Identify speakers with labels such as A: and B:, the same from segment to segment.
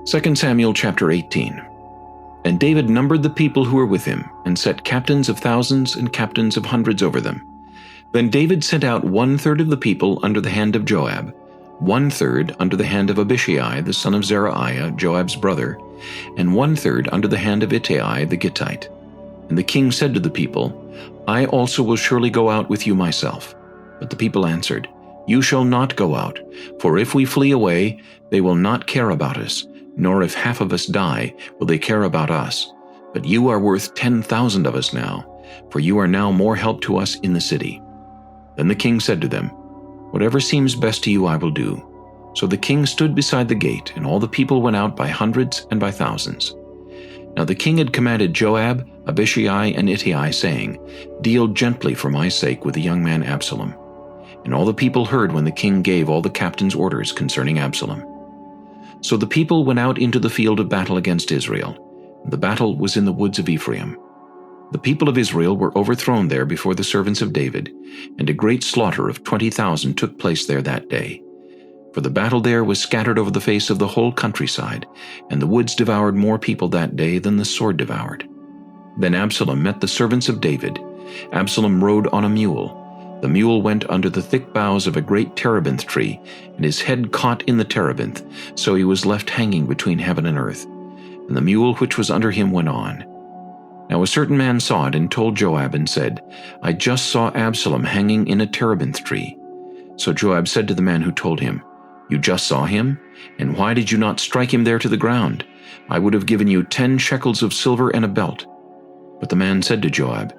A: 2 Samuel chapter 18. And David numbered the people who were with him, and set captains of thousands and captains of hundreds over them. Then David sent out 1/3 of the people under the hand of Joab, 1/3 under the hand of Abishai the son of Zeruiah, Joab's brother, and 1/3 under the hand of Ittai the Gittite. And the king said to the people, I also will surely go out with you myself. But the people answered, You shall not go out, for if we flee away, they will not care about us, nor if half of us die will they care about us. But you are worth 10,000 of us now, for you are now more help to us in the city. Then the king said to them, Whatever seems best to you I will do. So the king stood beside the gate, and all the people went out by hundreds and by thousands. Now the king had commanded Joab, Abishai, and Ittai, saying, Deal gently for my sake with the young man Absalom. And all the people heard when the king gave all the captains orders concerning Absalom. So the people went out into the field of battle against Israel. The battle was in the woods of Ephraim. The people of Israel were overthrown there before the servants of David, and a great slaughter of 20,000 took place there that day. For the battle there was scattered over the face of the whole countryside, and the woods devoured more people that day than the sword devoured. Then Absalom met the servants of David. Absalom rode on a mule. The mule went under the thick boughs of a great terebinth tree, and his head caught in the terebinth, so he was left hanging between heaven and earth. And the mule which was under him went on. Now a certain man saw it, and told Joab, and said, I just saw Absalom hanging in a terebinth tree. So Joab said to the man who told him, You just saw him? And why did you not strike him there to the ground? I would have given you 10 shekels of silver and a belt. But the man said to Joab,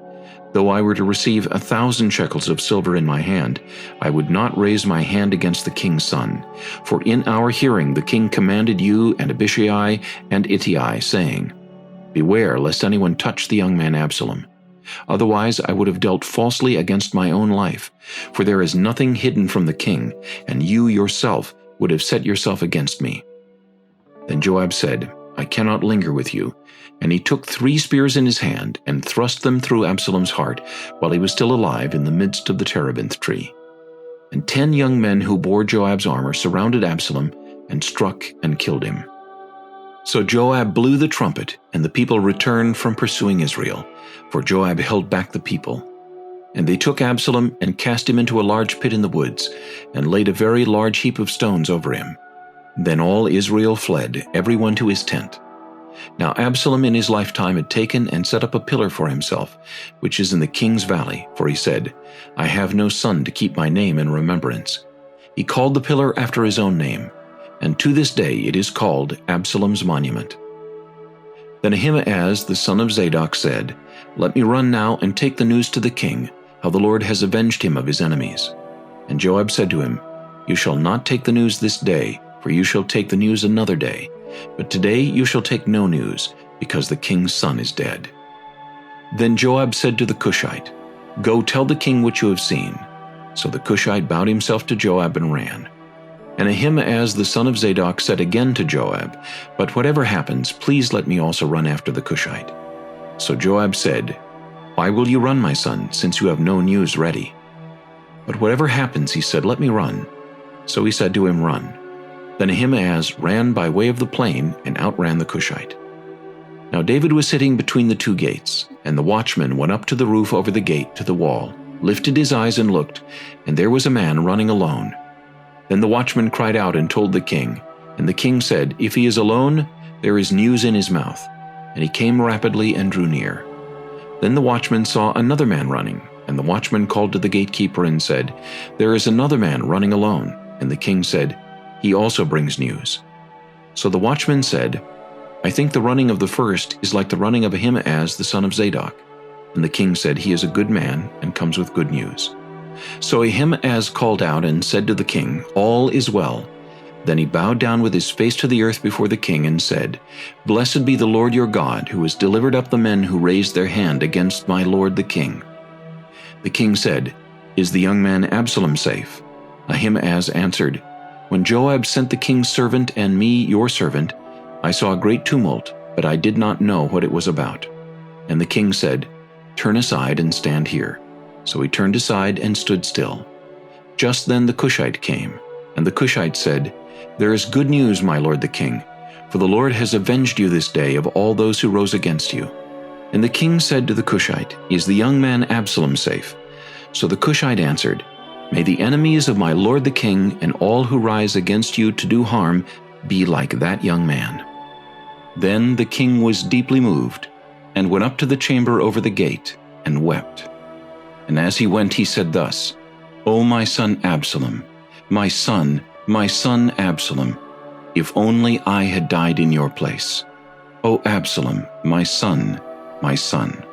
A: Though I were to receive 1,000 shekels of silver in my hand, I would not raise my hand against the king's son. For in our hearing the king commanded you and Abishai and Ittai, saying, Beware lest anyone touch the young man Absalom. Otherwise I would have dealt falsely against my own life, for there is nothing hidden from the king, and you yourself would have set yourself against me. Then Joab said, I cannot linger with you. And he took 3 spears in his hand, and thrust them through Absalom's heart, while he was still alive in the midst of the terebinth tree. And 10 young men who bore Joab's armor surrounded Absalom, and struck and killed him. So Joab blew the trumpet, and the people returned from pursuing Israel, for Joab held back the people. And they took Absalom, and cast him into a large pit in the woods, and laid a very large heap of stones over him. Then all Israel fled, every one to his tent. Now Absalom in his lifetime had taken and set up a pillar for himself, which is in the king's valley, for he said, I have no son to keep my name in remembrance. He called the pillar after his own name, and to this day it is called Absalom's monument. Then Ahimaaz the son of Zadok said, Let me run now and take the news to the king, how the Lord has avenged him of his enemies. And Joab said to him, You shall not take the news this day, for you shall take the news another day. But today you shall take no news, because the king's son is dead. Then Joab said to the Cushite, Go tell the king what you have seen. So the Cushite bowed himself to Joab and ran. And Ahimaaz the son of Zadok said again to Joab, But whatever happens, please let me also run after the Cushite. So Joab said, Why will you run, my son, since you have no news ready? But whatever happens, he said, Let me run. So he said to him, Run. Then Ahimaaz ran by way of the plain and outran the Cushite. Now David was sitting between the 2 gates, and the watchman went up to the roof over the gate to the wall, lifted his eyes and looked, and there was a man running alone. Then the watchman cried out and told the king, and the king said, If he is alone, there is news in his mouth. And he came rapidly and drew near. Then the watchman saw another man running, and the watchman called to the gatekeeper and said, There is another man running alone. And the king said, He also brings news. So the watchman said, I think the running of the first is like the running of Ahimaaz the son of Zadok. And the king said, He is a good man, and comes with good news. So Ahimaaz called out and said to the king, All is well. Then he bowed down with his face to the earth before the king and said, Blessed be the Lord your God, who has delivered up the men who raised their hand against my lord the king. The king said, Is the young man Absalom safe? Ahimaaz answered, When Joab sent the king's servant and me, your servant, I saw a great tumult, but I did not know what it was about. And the king said, Turn aside and stand here. So he turned aside and stood still. Just then the Cushite came, and the Cushite said, There is good news, my lord the king. for the Lord has avenged you this day of all those who rose against you." And the king said to the Cushite, "Is the young man Absalom safe?" So the Cushite answered, "May the enemies of my lord the king and all who rise against you to do harm be like that young man." Then the king was deeply moved, and went up to the chamber over the gate, and wept. And as he went he said thus, "O my son Absalom, my son Absalom, if only I had died in your place. O Absalom, my son, my son."